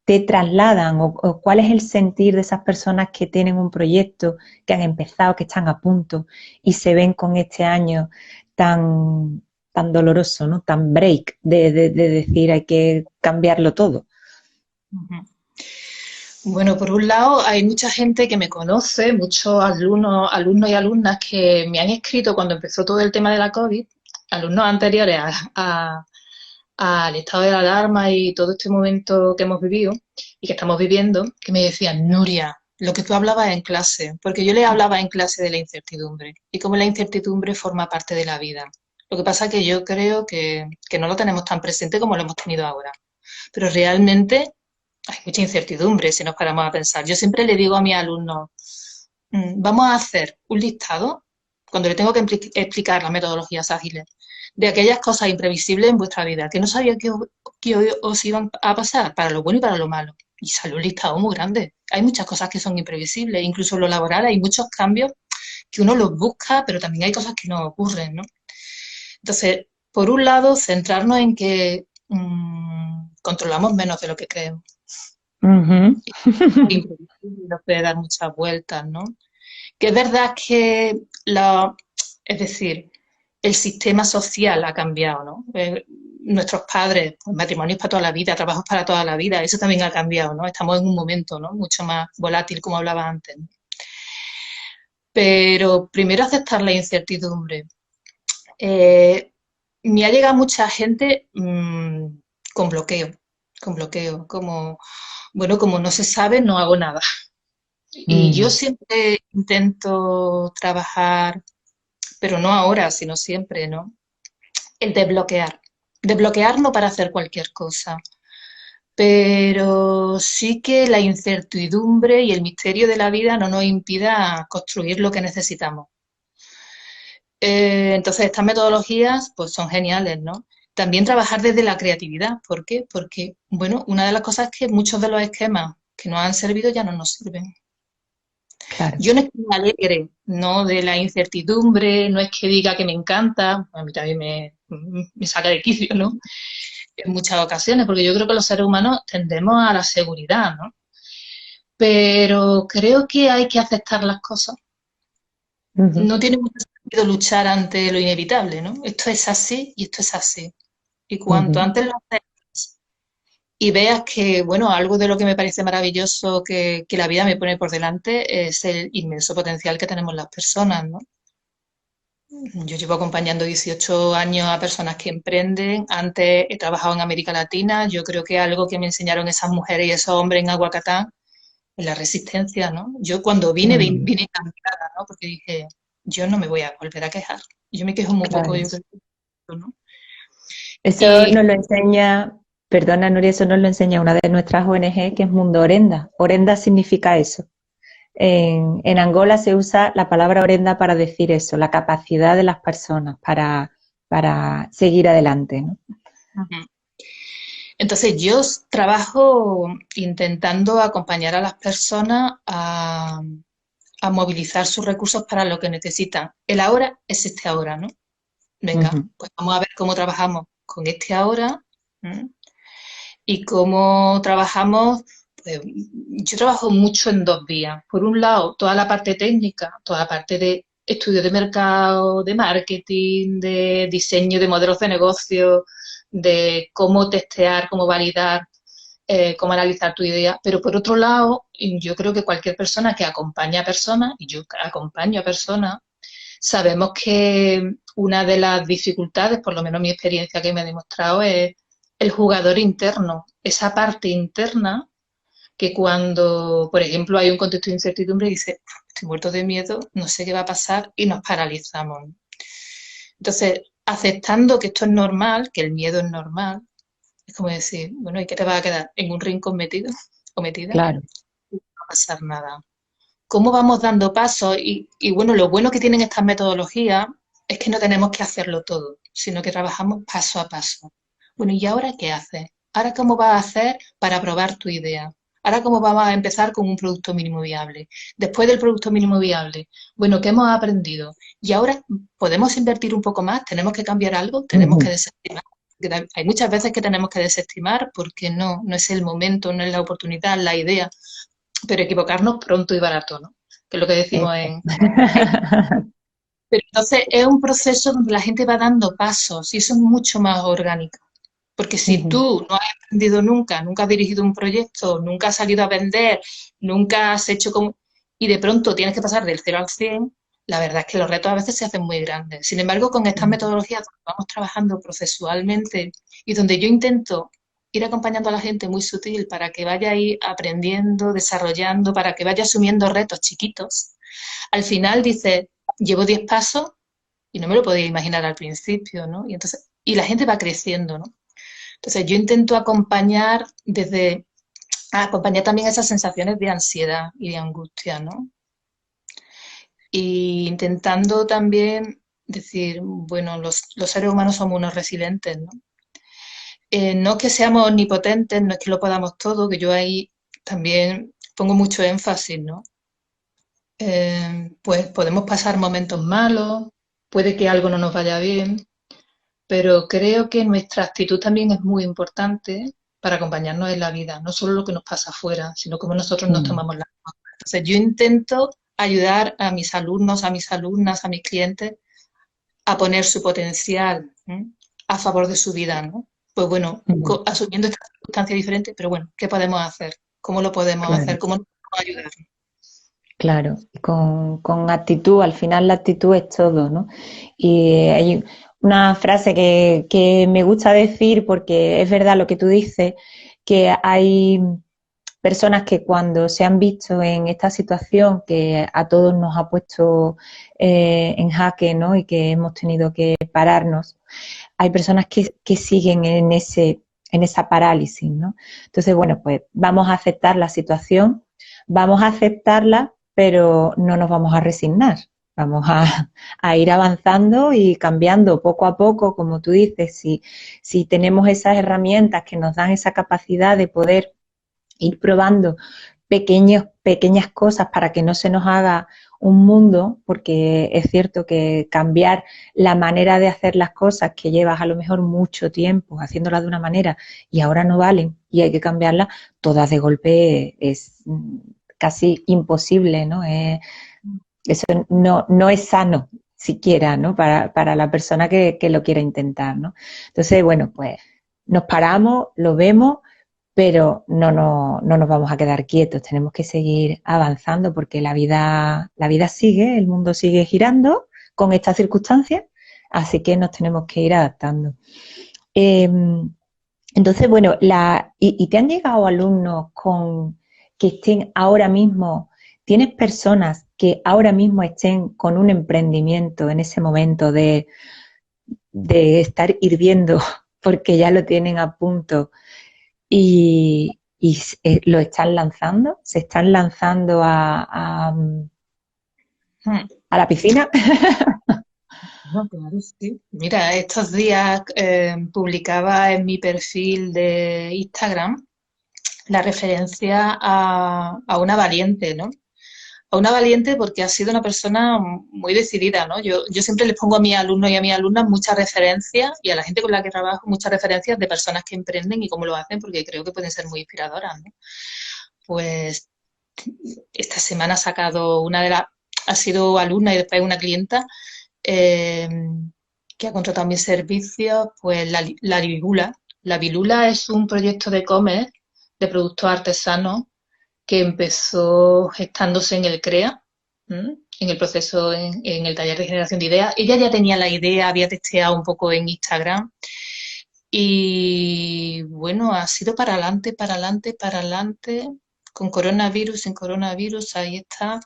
te trasladan o cuál es el sentir de esas personas que tienen un proyecto, que han empezado, que están a punto y se ven con este año tan doloroso, ¿no? Tan break de decir hay que cambiarlo todo? Ujú. Bueno, por un lado, hay mucha gente que me conoce, muchos alumnos y alumnas que me han escrito cuando empezó todo el tema de la COVID, alumnos anteriores al estado de la alarma y todo este momento que hemos vivido y que estamos viviendo, que me decían, Nuria, lo que tú hablabas en clase, porque yo les hablaba en clase de la incertidumbre y cómo la incertidumbre forma parte de la vida. Lo que pasa es que yo creo que no lo tenemos tan presente como lo hemos tenido ahora. Pero realmente hay mucha incertidumbre si nos paramos a pensar. Yo siempre le digo a mis alumnos, vamos a hacer un listado, cuando le tengo que explicar las metodologías ágiles, de aquellas cosas imprevisibles en vuestra vida, que no sabía que os iban a pasar, para lo bueno y para lo malo. Y sale un listado muy grande. Hay muchas cosas que son imprevisibles, incluso en lo laboral hay muchos cambios que uno los busca, pero también hay cosas que no ocurren, ¿no? Entonces, por un lado, centrarnos en que controlamos menos de lo que creemos. Ujú. Muy imprevisible, nos puede dar muchas vueltas, ¿no? Que es verdad que es decir, el sistema social ha cambiado, ¿no? Nuestros padres, pues, matrimonios para toda la vida, trabajos para toda la vida, eso también ha cambiado, ¿no? Estamos en un momento, ¿no? Mucho más volátil, como hablaba antes, ¿no? Pero primero aceptar la incertidumbre. Eh, Me ha llegado mucha gente con bloqueo, como, bueno, como no se sabe, no hago nada. Y yo Mm, siempre intento trabajar, pero no ahora, sino siempre, ¿no? El desbloquear. Desbloquear no para hacer cualquier cosa. pero sí que la incertidumbre y el misterio de la vida no nos impida construir lo que necesitamos. Entonces, estas metodologías pues son geniales, ¿no? También trabajar desde la creatividad. ¿Por qué? Porque, bueno, una de las cosas es que muchos de los esquemas que nos han servido ya no nos sirven. Claro. Yo no es que me alegre, ¿no? De la incertidumbre, no es que diga que me encanta, a mí también me saca de quicio, ¿no? En muchas ocasiones, porque yo creo que los seres humanos tendemos a la seguridad, ¿no? Pero creo que hay que aceptar las cosas. Ujú, No tiene mucho sentido luchar ante lo inevitable, ¿no? Esto es así y esto es así. Y cuanto ujú. antes lo aceptes y veas que, bueno, algo de lo que me parece maravilloso que la vida me pone por delante es el inmenso potencial que tenemos las personas, ¿no? Yo llevo acompañando 18 años a personas que emprenden. Antes he trabajado en América Latina. Yo creo que algo que me enseñaron esas mujeres y esos hombres en Aguacatán es la resistencia, ¿no? Yo cuando Mm, vine cambiada, ¿no? Porque dije, yo no me voy a volver a quejar. Yo me quejo muy poco, claro. yo creo, ¿no? Eso Y nos lo enseña, perdona Nuria, eso nos lo enseña una de nuestras ONG, que es Mundo Orenda. Orenda significa eso. En Angola se usa la palabra orenda para decir eso, la capacidad de las personas para seguir adelante, ¿no? ujú. Entonces yo trabajo intentando acompañar a las personas a movilizar sus recursos para lo que necesitan. El ahora es este ahora, ¿no? Venga, Ujú, pues vamos a ver cómo trabajamos con este ahora. ¿M? Y cómo trabajamos. Pues, yo trabajo mucho en dos vías. Por un lado, toda la parte técnica, toda la parte de estudio de mercado, de marketing, de diseño de modelos de negocio, de cómo testear, cómo validar, cómo analizar tu idea. Pero por otro lado, yo creo que cualquier persona que acompaña a personas, y yo acompaño a personas, sabemos que una de las dificultades, por lo menos mi experiencia que me ha demostrado, es el jugador interno, esa parte interna que cuando, por ejemplo, hay un contexto de incertidumbre, dice, estoy muerto de miedo, no sé qué va a pasar y nos paralizamos. Entonces, aceptando que esto es normal, que el miedo es normal, es como decir, bueno, ¿y qué te va a quedar? ¿En un rincón metido o metida? No claro. va a pasar nada. ¿Cómo vamos dando pasos? Bueno, lo bueno que tienen estas metodologías es que no tenemos que hacerlo todo, sino que trabajamos paso a paso. Bueno, ¿y ahora qué haces? ¿Ahora cómo vas a hacer para probar tu idea? ¿Ahora cómo vamos a empezar con un producto mínimo viable? Después del producto mínimo viable, bueno, ¿qué hemos aprendido? Y ahora podemos invertir un poco más, tenemos que cambiar algo, tenemos que Ujú, desestimar. Hay muchas veces que tenemos que desestimar porque no es el momento, no es la oportunidad, la idea, pero equivocarnos pronto y barato, ¿no? Que es lo que decimos eso. en... Pero entonces es un proceso donde la gente va dando pasos y eso es mucho más orgánico. Porque si Ujú, tú no has aprendido nunca, nunca has dirigido un proyecto, nunca has salido a vender, nunca has hecho como... y de pronto tienes que pasar del 0 al 100, la verdad es que los retos a veces se hacen muy grandes. Sin embargo, con estas ujú. metodologías donde vamos trabajando procesualmente y donde yo intento ir acompañando a la gente muy sutil para que vaya ahí aprendiendo, desarrollando, para que vaya asumiendo retos chiquitos, al final dices, llevo 10 pasos y no me lo podía imaginar al principio, ¿no? Y entonces, y la gente va creciendo, ¿no? Entonces yo intento acompañar acompañar también esas sensaciones de ansiedad y de angustia, ¿no? Y intentando también decir, bueno, los seres humanos somos unos resilientes, ¿no? No es que seamos omnipotentes, no es que lo podamos todo, que yo ahí también pongo mucho énfasis, ¿no? Pues podemos pasar momentos malos, puede que algo no nos vaya bien, pero creo que nuestra actitud también es muy importante para acompañarnos en la vida, no solo lo que nos pasa afuera, sino cómo nosotros nos Mm, tomamos las cosas. Entonces, yo intento ayudar a mis alumnos, a mis alumnas, a mis clientes a poner su potencial, ¿eh? A favor de su vida, ¿no? Pues bueno, mm, asumiendo estas circunstancias diferentes, pero bueno, ¿qué podemos hacer? ¿Cómo lo podemos claro. hacer? ¿Cómo nos podemos ayudar? Claro, con actitud, al final la actitud es todo, ¿no? Y hay una frase que me gusta decir, porque es verdad lo que tú dices, que hay personas que cuando se han visto en esta situación que a todos nos ha puesto en jaque, ¿no? Y que hemos tenido que pararnos, hay personas que siguen en esa parálisis, ¿no? Entonces, bueno, pues vamos a aceptar la situación, vamos a aceptarla, pero no nos vamos a resignar. Vamos a ir avanzando y cambiando poco a poco, como tú dices, si tenemos esas herramientas que nos dan esa capacidad de poder ir probando pequeñas cosas para que no se nos haga un mundo, porque es cierto que cambiar la manera de hacer las cosas que llevas a lo mejor mucho tiempo haciéndolas de una manera y ahora no valen y hay que cambiarlas, todas de golpe es casi imposible, ¿no? Eso no es sano siquiera, ¿no? Para la persona que lo quiera intentar, ¿no? Entonces, bueno, pues nos paramos, lo vemos, pero no nos vamos a quedar quietos, tenemos que seguir avanzando porque la vida sigue, el mundo sigue girando con estas circunstancias, así que nos tenemos que ir adaptando. Eh, entonces, bueno, ¿y te han llegado alumnos que estén ahora mismo, tienes personas que ahora mismo estén con un emprendimiento en ese momento de estar hirviendo porque ya lo tienen a punto y lo están lanzando? ¿Se están lanzando a la piscina? No, claro, sí. Mira, estos días publicaba en mi perfil de Instagram la referencia a una valiente, ¿no? A una valiente porque ha sido una persona muy decidida, ¿no? Yo siempre les pongo a mis alumnos y a mis alumnas muchas referencias y a la gente con la que trabajo muchas referencias de personas que emprenden y cómo lo hacen porque creo que pueden ser muy inspiradoras, ¿no? Pues esta semana ha sacado ha sido alumna y después una clienta eh, que ha contratado mis servicios, pues la Vilula. La Vilula es un proyecto de e-commerce de productos artesanos que empezó gestándose en el CREA, ¿m? En el proceso, en el taller de generación de ideas. Ella ya tenía la idea, había testeado un poco en Instagram y bueno, ha sido para adelante, para adelante, para adelante, con coronavirus, sin coronavirus, ahí está.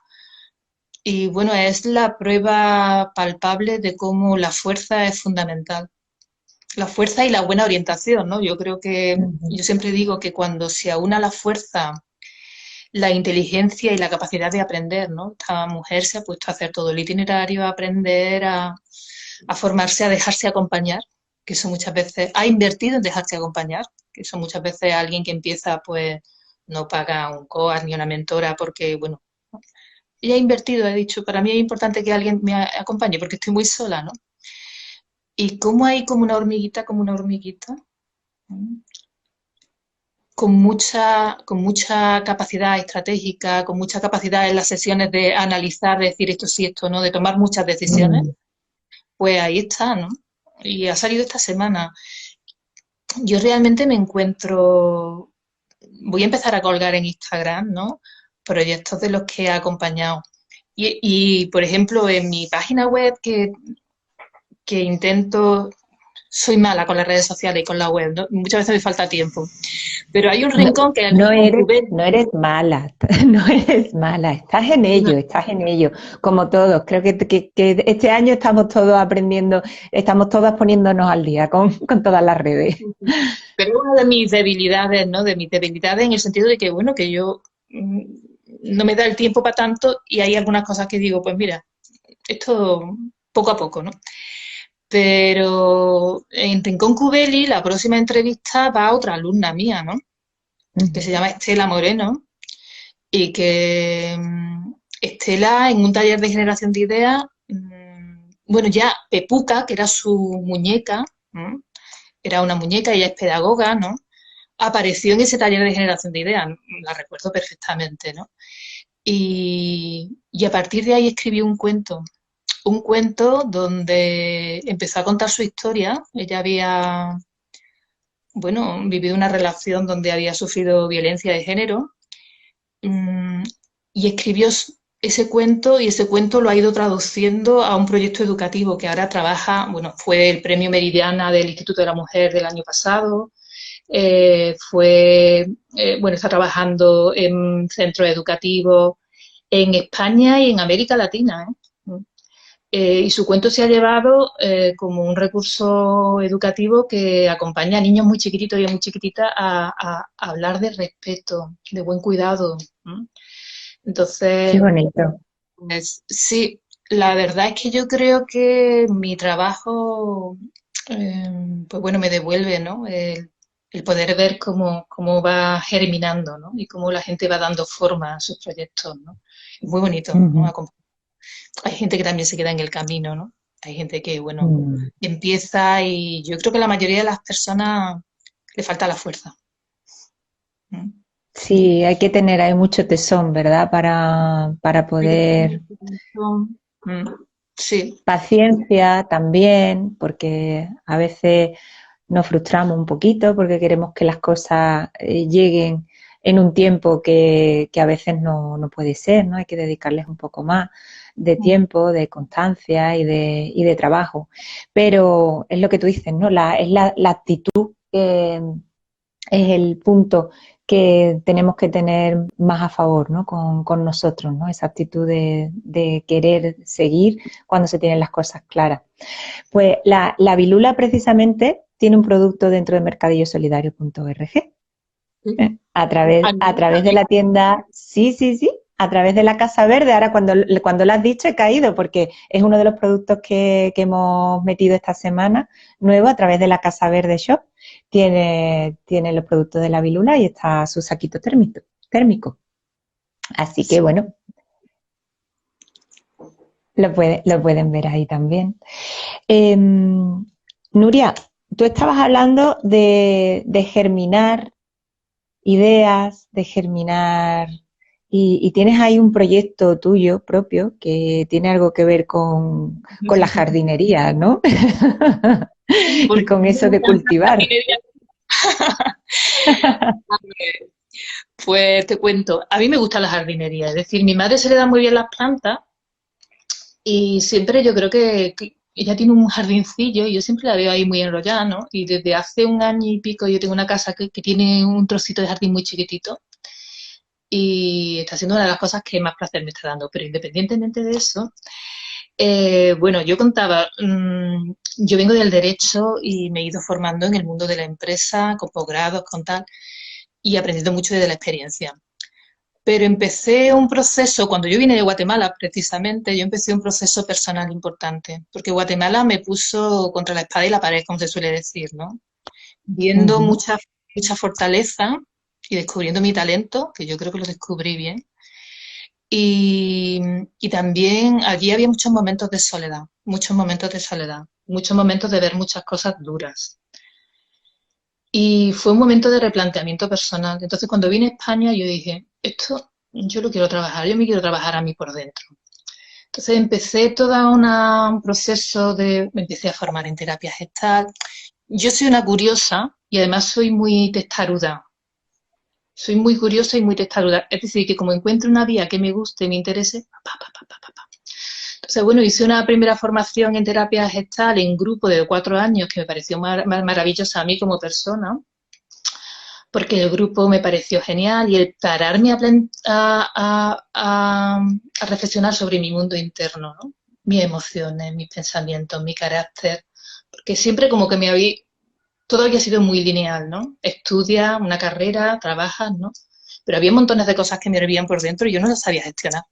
Y bueno, es la prueba palpable de cómo la fuerza es fundamental. La fuerza y la buena orientación, ¿no? Yo siempre digo que cuando se aúna la fuerza, la inteligencia y la capacidad de aprender, ¿no? Esta mujer se ha puesto a hacer todo el itinerario, a aprender, a formarse, a dejarse acompañar, que eso muchas veces, ha invertido en dejarse acompañar, que eso muchas veces alguien que empieza, pues, no paga un coach ni una mentora porque, bueno, ella ha invertido, he dicho, para mí es importante que alguien me acompañe porque estoy muy sola, ¿no? Y cómo hay como una hormiguita, con mucha capacidad estratégica, con mucha capacidad en las sesiones de analizar, de decir esto sí, esto no, de tomar muchas decisiones, pues ahí está, ¿no? Y ha salido esta semana. Yo realmente me encuentro, voy a empezar a colgar en Instagram, ¿no? Proyectos de los que he acompañado. Por ejemplo, en mi página web que intento, soy mala con las redes sociales y con la web, ¿no? Muchas veces me falta tiempo. Pero hay un No, rincón que es el rincón Cubero. no eres mala, no eres mala, estás en ello, como todos. Creo que este año estamos todos aprendiendo, estamos todas poniéndonos al día con todas las redes. Pero es una de mis debilidades, ¿no? De mis debilidades en el sentido de que, bueno, que yo no me da el tiempo para tanto y hay algunas cosas que digo, pues mira, esto poco a poco, ¿no? Pero en Rincón Cubeli, la próxima entrevista va a otra alumna mía, ¿no? Que se llama Estela Moreno y que Estela en un taller de generación de ideas, bueno, ya Pepuca, que era su muñeca, era una muñeca, ella es pedagoga, ¿no? Apareció en ese taller de generación de ideas, la recuerdo perfectamente, ¿no? Y a partir de ahí escribí un cuento donde empezó a contar su historia. Ella había, bueno, vivido una relación donde había sufrido violencia de género y escribió ese cuento y ese cuento lo ha ido traduciendo a un proyecto educativo que ahora trabaja, bueno, fue el premio Meridiana del Instituto de la Mujer del año pasado, bueno, está trabajando en centros educativos en España y en América Latina, ¿eh? Y su cuento se ha llevado como un recurso educativo que acompaña a niños muy chiquititos y muy chiquititas a hablar de respeto, de buen cuidado. ¿M? Qué Entonces, bonito. pues, sí, la verdad es que yo creo que mi trabajo, pues bueno, me devuelve, ¿no? El poder ver cómo va germinando, ¿no? Y cómo la gente va dando forma a sus proyectos, ¿no? Es muy bonito, ¿no? Ujú. Hay gente que también se queda en el camino, ¿no? Hay gente que, bueno, Mm. empieza y yo creo que la mayoría de las personas le falta la fuerza. ¿Mm? Sí, hay que tener, hay mucho tesón, ¿verdad? Para Hay que tener poder, mucha atención. Sí, paciencia también, porque a veces nos frustramos un poquito porque queremos que las cosas lleguen en un tiempo que a veces no puede ser, ¿no? Hay que dedicarles un poco más de tiempo, de constancia y de trabajo. Pero es lo que tú dices, ¿no? La actitud que es el punto que tenemos que tener más a favor, ¿no? Con nosotros, ¿no? Esa actitud de querer seguir cuando se tienen las cosas claras. Pues la Vilula precisamente tiene un producto dentro de mercadillosolidario.org, sí. a través de la tienda, sí, sí, sí, a través de la Casa Verde. Ahora cuando lo has dicho he caído porque es uno de los productos que hemos metido esta semana nuevo a través de la Casa Verde Shop. Tiene los productos de la Vilula y está su saquito térmico. Así que Sí. bueno, lo pueden ver ahí también. Nuria, tú estabas hablando de germinar ideas, de germinar, y tienes ahí un proyecto tuyo propio que tiene algo que ver con la jardinería, ¿no? Sí, Y porque a con mí me eso de gusta la cultivar. jardinería. Pues te cuento, a mí me gusta la jardinería, es decir, mi madre se le da muy bien las plantas y siempre yo creo que ella tiene un jardincillo y yo siempre la veo ahí muy enrollada, ¿no? Y desde hace un año y pico yo tengo una casa que tiene un trocito de jardín muy chiquitito y está siendo una de las cosas que más placer me está dando. Pero independientemente de eso, bueno, yo contaba, yo vengo del derecho y me he ido formando en el mundo de la empresa, con posgrados, con tal, y aprendiendo mucho de la experiencia. Pero empecé un proceso, cuando yo vine de Guatemala, precisamente, yo empecé un proceso personal importante, porque Guatemala me puso contra la espada y la pared, como se suele decir, ¿no? Viendo Ujú. mucha fortaleza y descubriendo mi talento, que yo creo que lo descubrí bien. Y, y también allí había muchos momentos de soledad, muchos momentos de ver muchas cosas duras. Y fue un momento de replanteamiento personal. Entonces, cuando vine a España, yo dije, esto yo lo quiero trabajar, yo me quiero trabajar a mí por dentro. Entonces, empecé un proceso me empecé a formar en terapia gestal. Yo soy una curiosa y además soy muy testaruda. Soy muy curiosa y muy testaruda. Es decir, que como encuentro una vía que me guste y me interese, pa, pa, pa, pa, pa, pa. Entonces, bueno, hice una primera formación en terapia gestal en grupo de 4 años que me pareció maravillosa a mí como persona porque el grupo me pareció genial y el pararme a reflexionar sobre mi mundo interno, ¿no? Mis emociones, mis pensamientos, mi carácter, porque siempre como que todo había sido muy lineal, ¿no? Estudia una carrera, trabajas, ¿no? Pero había montones de cosas que me hervían por dentro y yo no las sabía gestionar.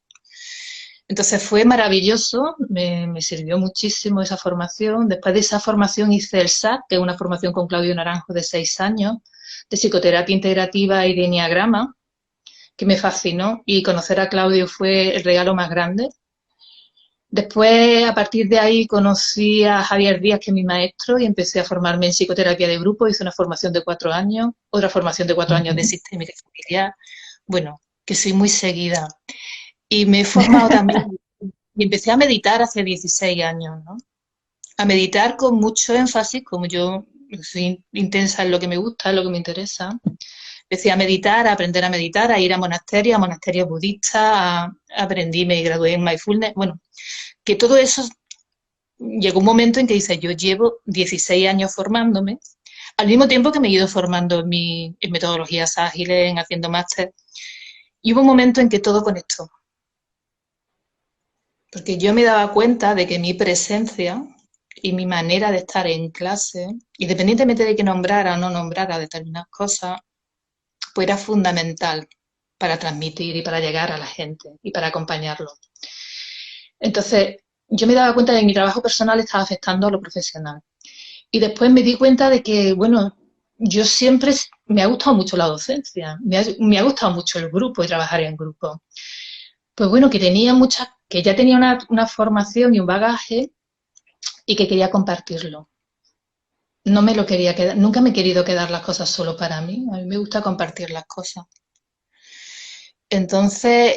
Entonces fue maravilloso, me sirvió muchísimo esa formación. Después de esa formación hice el SAT, que es una formación con Claudio Naranjo de 6 años, de psicoterapia integrativa y de enneagrama, que me fascinó y conocer a Claudio fue el regalo más grande. Después, a partir de ahí, conocí a Javier Díaz, que es mi maestro, y empecé a formarme en psicoterapia de grupo. Hice una formación de 4 años, otra formación de 4 años de Ujú. sistémica familiar. Bueno, que soy muy seguida. Y me he formado también, y empecé a meditar hace 16 años, ¿no? A meditar con mucho énfasis, como yo soy intensa en lo que me gusta, en lo que me interesa. Empecé a meditar, a aprender a meditar, a ir a monasterios budistas, aprendí, me gradué en mindfulness. Bueno, que todo eso llegó un momento en que dice, yo llevo 16 años formándome, al mismo tiempo que me he ido formando en metodologías ágiles, en haciendo máster, y hubo un momento en que todo conectó. Porque yo me daba cuenta de que mi presencia y mi manera de estar en clase, independientemente de que nombrara o no nombrara determinadas cosas, pues era fundamental para transmitir y para llegar a la gente y para acompañarlo. Entonces, yo me daba cuenta de que mi trabajo personal estaba afectando a lo profesional. Y después me di cuenta de que, bueno, yo siempre me ha gustado mucho la docencia, me ha gustado mucho el grupo y trabajar en grupo. Pues bueno, que ya tenía una formación y un bagaje y que quería compartirlo. No me lo quería quedar, nunca me he querido quedar las cosas solo para mí. A mí me gusta compartir las cosas. Entonces,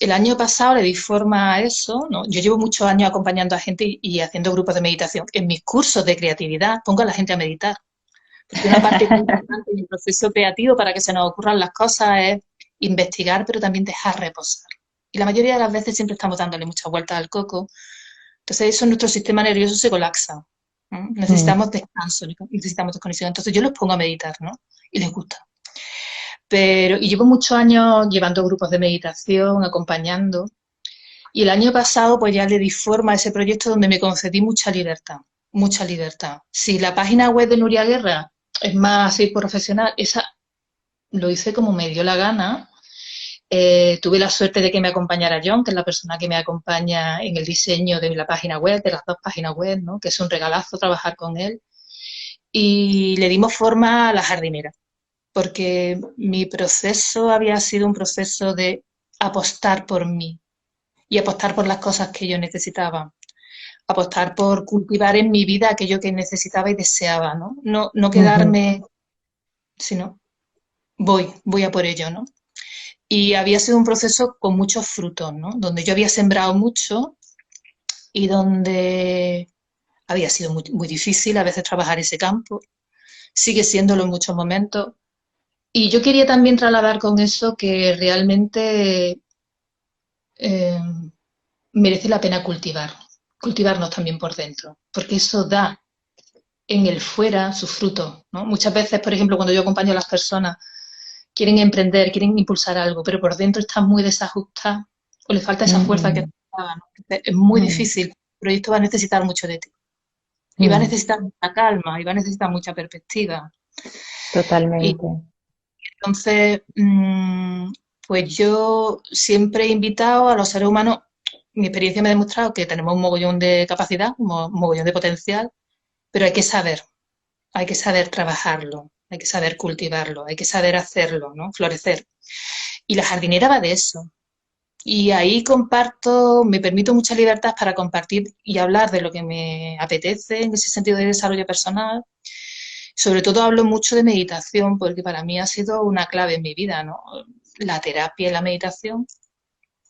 el año pasado le di forma a eso, ¿no? Yo llevo muchos años acompañando a gente y haciendo grupos de meditación. En mis cursos de creatividad pongo a la gente a meditar, porque una parte muy importante del proceso creativo para que se nos ocurran las cosas es investigar, pero también dejar reposar. Y la mayoría de las veces siempre estamos dándole muchas vueltas al coco. Entonces, eso nuestro sistema nervioso se colapsa. ¿No? Mm. Necesitamos descanso, necesitamos desconexión. Entonces, yo los pongo a meditar, ¿no? Y les gusta. Y llevo muchos años llevando grupos de meditación, acompañando. Y el año pasado, pues ya le di forma a ese proyecto donde me concedí mucha libertad, mucha libertad. Si la página web de Nuria Guerra es más así profesional, esa lo hice como me dio la gana. Tuve la suerte de que me acompañara John, que es la persona que me acompaña en el diseño de la página web, de las dos páginas web, ¿no? Que es un regalazo trabajar con él. Y le dimos forma a la jardinera, porque mi proceso había sido un proceso de apostar por mí y apostar por las cosas que yo necesitaba, apostar por cultivar en mi vida aquello que necesitaba y deseaba, ¿no? No Ujú. quedarme, sino voy a por ello, ¿no? Y había sido un proceso con muchos frutos, ¿no? Donde yo había sembrado mucho y donde había sido muy, muy difícil a veces trabajar ese campo, sigue siéndolo en muchos momentos. Y yo quería también trasladar con eso que realmente eh, merece la pena cultivarnos también por dentro, porque eso da en el fuera sus frutos, ¿no? Muchas veces, por ejemplo, cuando yo acompaño a las personas, quieren emprender, quieren impulsar algo, pero por dentro están muy desajustadas o le falta esa fuerza que Ujú. necesitaban, ¿no? Es muy Mm. difícil, el proyecto va a necesitar mucho de ti, y va a Mm. necesitar mucha calma, y va a necesitar mucha perspectiva. Y Totalmente. entonces, pues yo siempre he invitado a los seres humanos, mi experiencia me ha demostrado que tenemos un mogollón de capacidad, un mogollón de potencial, pero hay que saber trabajarlo, hay que saber cultivarlo, hay que saber hacerlo, ¿no? Florecer. Y la jardinera va de eso. Y ahí comparto, me permito mucha libertad para compartir y hablar de lo que me apetece en ese sentido de desarrollo personal. Sobre todo hablo mucho de meditación porque para mí ha sido una clave en mi vida, ¿no? La terapia y la meditación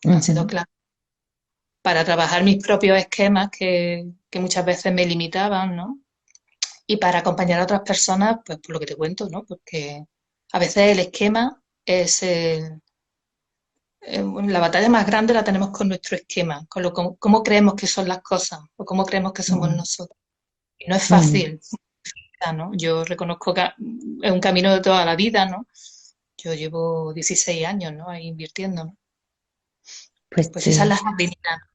han sido Ujú. clave para trabajar mis propios esquemas que muchas veces me limitaban, ¿no? Y para acompañar a otras personas, pues por lo que te cuento, ¿no? Porque a veces el esquema es la batalla más grande la tenemos con nuestro esquema, con cómo creemos que son las cosas o cómo creemos que somos Mm. nosotros. Y no es Mm. fácil, ¿no? Yo reconozco que es un camino de toda la vida, ¿no? Yo llevo 16 años, ¿no? Ahí invirtiendo, ¿no? Pues Pues esa es la sí. jardinera.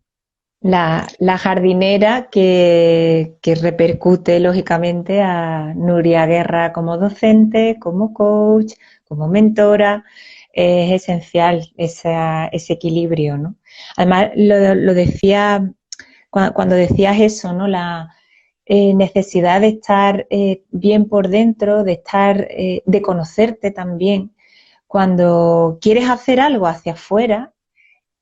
La jardinera que repercute lógicamente a Nuria Guerra como docente, como coach, como mentora. Es esencial ese equilibrio, ¿no? Además, lo decía cuando decías eso, ¿no? La necesidad de estar bien por dentro, de conocerte también. Cuando quieres hacer algo hacia afuera,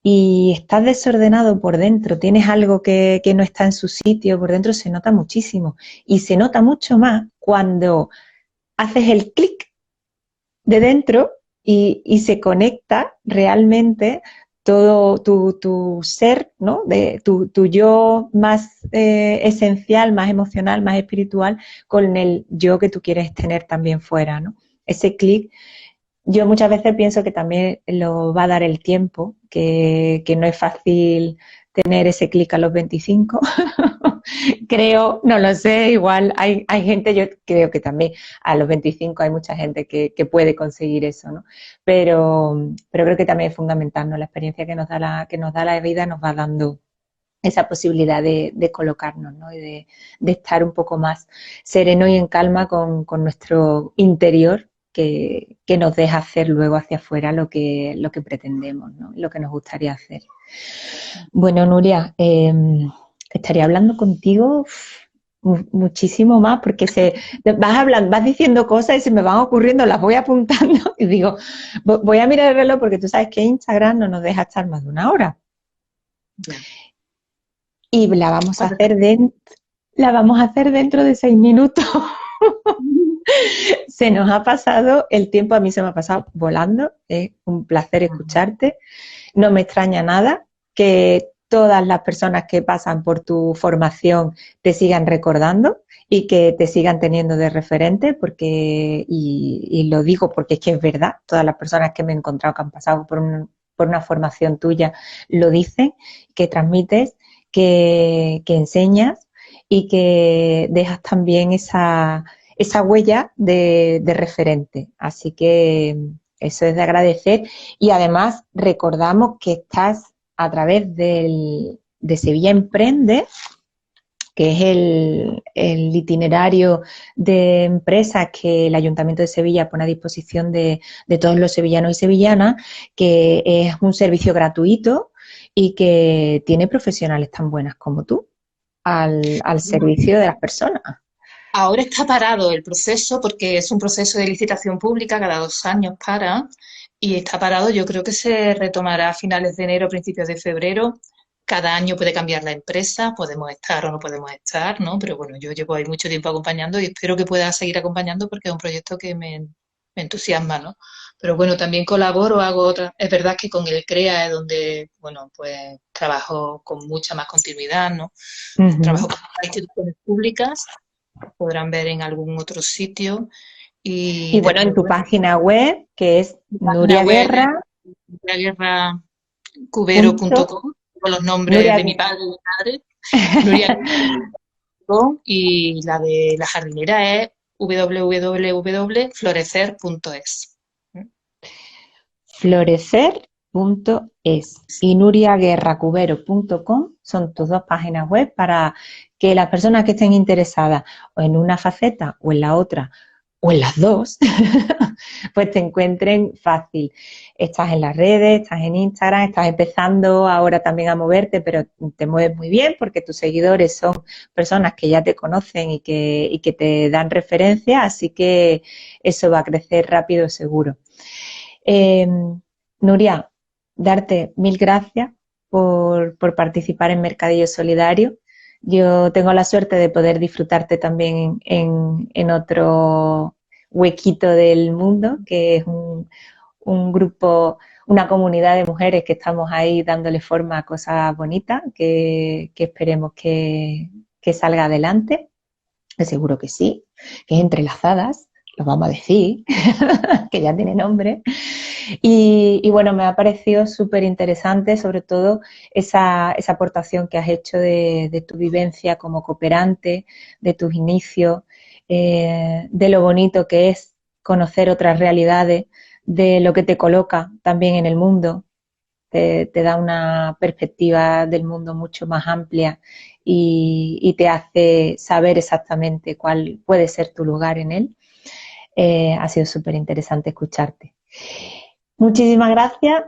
y estás desordenado por dentro, tienes algo que no está en su sitio, por dentro se nota muchísimo. Y se nota mucho más cuando haces el clic de dentro y se conecta realmente todo tu ser, ¿no? Tu yo más esencial, más emocional, más espiritual, con el yo que tú quieres tener también fuera, ¿no? Ese clic yo muchas veces pienso que también lo va a dar el tiempo, que no es fácil tener ese clic a los 25. Creo, no lo sé, igual hay gente, yo creo que también a los 25 hay mucha gente que puede conseguir eso, ¿no? Pero creo que también es fundamental, ¿no? La experiencia que nos da la vida nos va dando. esa posibilidad de colocarnos, ¿no? Y de estar un poco más sereno y en calma con nuestro interior, que nos deja hacer luego hacia afuera lo que pretendemos, ¿no? Lo que nos gustaría hacer. Bueno, Nuria, estaría hablando contigo muchísimo más, porque vas diciendo cosas y se me van ocurriendo, las voy apuntando y digo, voy a mirar el reloj porque tú sabes que Instagram no nos deja estar más de una hora. Y la vamos a hacer dentro de 6 minutos. Se nos ha pasado el tiempo, a mí se me ha pasado volando. Es un placer escucharte. No me extraña nada que todas las personas que pasan por tu formación te sigan recordando y que te sigan teniendo de referente, porque, y lo digo porque es que es verdad, todas las personas que me he encontrado que han pasado por una formación tuya lo dicen, que transmites, que enseñas y que dejas también esa huella de referente. Así que eso es de agradecer, y además recordamos que estás a través de Sevilla Emprende, que es el itinerario de empresas que el Ayuntamiento de Sevilla pone a disposición de todos los sevillanos y sevillanas, que es un servicio gratuito y que tiene profesionales tan buenas como tú al servicio de las personas. Ahora está parado el proceso porque es un proceso de licitación pública, cada 2 años para, y está parado. Yo creo que se retomará a finales de enero, principios de febrero. Cada año puede cambiar la empresa, podemos estar o no podemos estar, ¿no? Pero bueno, yo llevo ahí mucho tiempo acompañando y espero que pueda seguir acompañando porque es un proyecto que me entusiasma, ¿no? Pero bueno, también colaboro, hago otras. Es verdad que con el CREA es donde, bueno, pues trabajo con mucha más continuidad, ¿no? Trabajo con instituciones públicas, podrán ver en algún otro sitio. Y bueno, en tu página web, que es nuriaguerracubero.com, con los nombres de mi padre y mi madre, Nuria, y la de la jardinera es www.florecer.es. Florecer.es y nuriaguerracubero.com son tus dos páginas web para que las personas que estén interesadas o en una faceta o en la otra o en las dos, pues te encuentren fácil. Estás en las redes, estás en Instagram, estás empezando ahora también a moverte, pero te mueves muy bien porque tus seguidores son personas que ya te conocen y que te dan referencia, así que eso va a crecer rápido seguro. Nuria, darte 1000 gracias por participar en Mercadillo Solidario. Yo tengo la suerte de poder disfrutarte también en otro huequito del mundo, que es un grupo, una comunidad de mujeres que estamos ahí dándole forma a cosas bonitas, que esperemos que salga adelante, que seguro que sí, que es Entrelazadas, lo vamos a decir, que ya tiene nombre. Y bueno, me ha parecido súper interesante, sobre todo esa aportación que has hecho de tu vivencia como cooperante, de tus inicios, de lo bonito que es conocer otras realidades, de lo que te coloca también en el mundo, te da una perspectiva del mundo mucho más amplia y te hace saber exactamente cuál puede ser tu lugar en él. Ha sido súper interesante escucharte. Muchísimas gracias.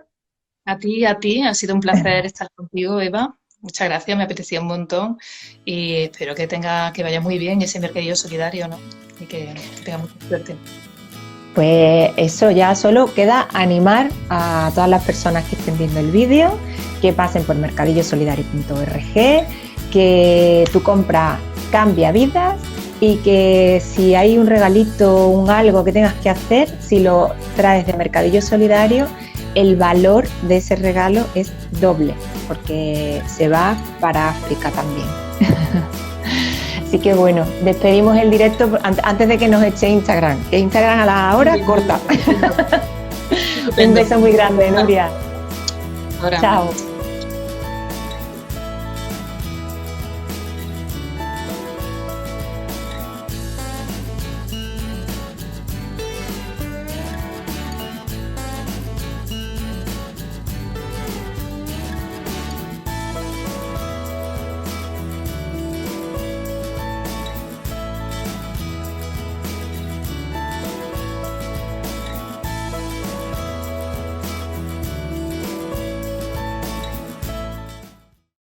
A ti, ha sido un placer estar contigo, Eva. Muchas gracias, me apetecía un montón y espero que vaya muy bien ese mercadillo solidario, ¿no? Y que tenga mucha suerte. Pues eso, ya solo queda animar a todas las personas que estén viendo el vídeo, que pasen por mercadillosolidario.org, que tu compra cambia vidas y que si hay un regalito, un algo que tengas que hacer, si lo traes de Mercadillo Solidario, el valor de ese regalo es doble, porque se va para África también. Así que bueno, despedimos el directo antes de que nos eche Instagram, que Instagram a la hora corta. Un beso muy grande, Nuria. Ahora. Chao.